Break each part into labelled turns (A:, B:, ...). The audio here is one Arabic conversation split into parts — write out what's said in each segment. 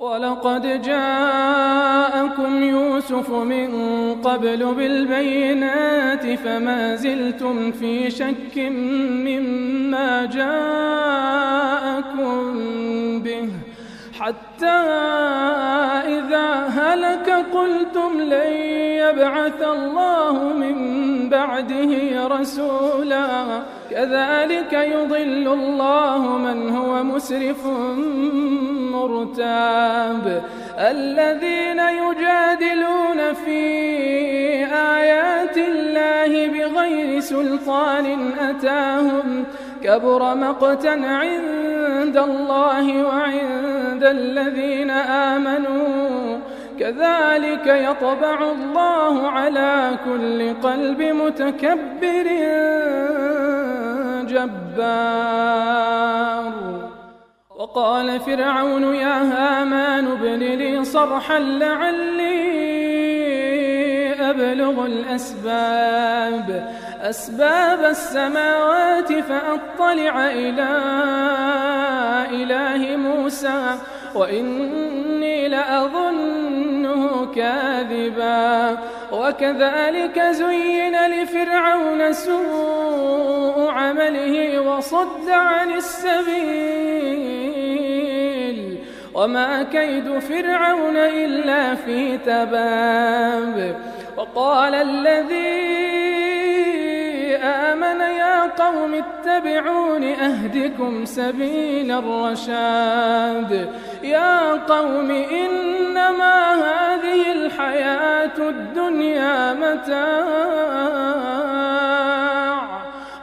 A: ولقد جاءكم يوسف من قبل بالبينات فما زلتم في شك مما جاءكم به حتى إذا هلك قلتم لن يبعث الله من بعده رسولا كذلك يضل الله من هو مسرف مرتاب الذين يجادلون في آيات الله بغير سلطان أتاهم كبر مقتا عند الله وعند الذين آمنوا كذلك يطبع الله على كل قلب متكبر جبار. وقال فرعون يا هامان ابن لي صرحا لعلي أبلغ أسباب السماوات فأطلع إلى إله موسى وإني لأظنه كاذبا. وكذلك زين لفرعون سوء عمله وصد عن السبيل وما كيد فرعون إلا في تباب. وقال الذي آمن يا قوم اتبعون أهدكم سبيل الرشاد. يا قوم إنما هذه الحياة الدنيا متاع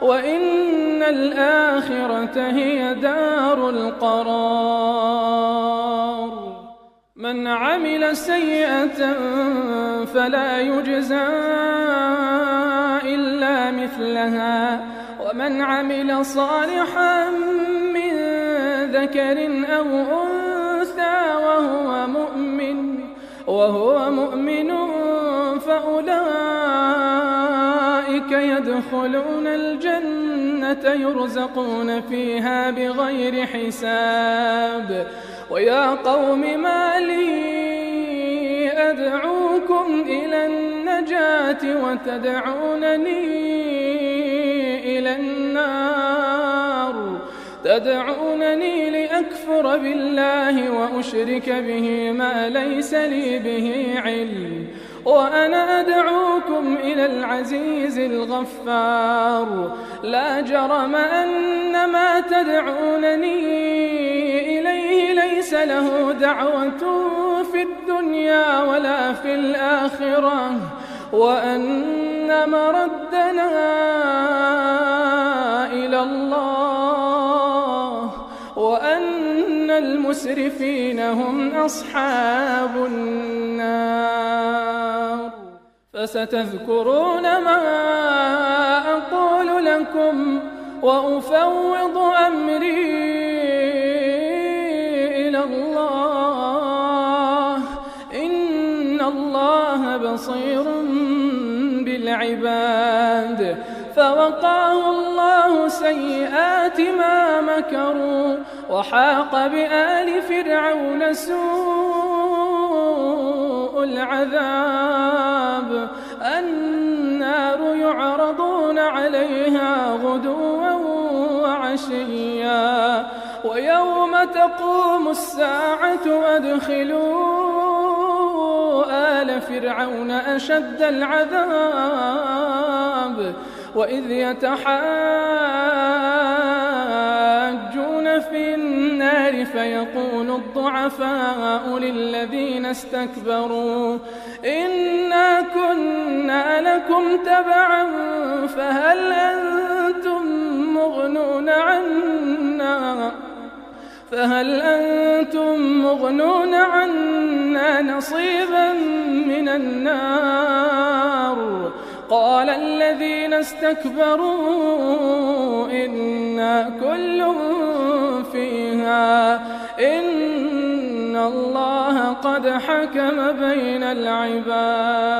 A: وإن الآخرة هي دار القرار. من عمل سيئة فلا يجزى إلا مثلها ومن عمل صالحا من ذكر أو أنثى وهو مؤمن فأولئك يدخلون الجنة يرزقون فيها بغير حساب. ويا قوم ما لي أدعوكم إلى النجاة وتدعونني إلى النار تدعونني لأكفر بالله وأشرك به ما ليس لي به علم وأنا أدعوكم إلى العزيز الغفار. لا جرم أن ما تدعونني إليه ليس له دعوة في الدنيا ولا في الآخرة وأن مردنا إلى الله وأن المسرفين هم أصحاب النار. فستذكرون ما أقول لكم وأفوض أمري إلى الله إن الله بصير بالعباد. فوقاه الله سيئات ما مكروا وحاق بآل فرعون سوء العذاب. النار يعرضون عليها غدوا وعشيا ويوم تقوم الساعة أدخلوا آل فرعون أشد العذاب وإذ يتحاجون في النار فيقول الضعفاء للذين استكبروا إنا كنا لكم تبعا فهل أنتم مغنون عنا نصيبا من النار. قال الذين استكبروا إنا كل فيها إن الله قد حكم بين العباد.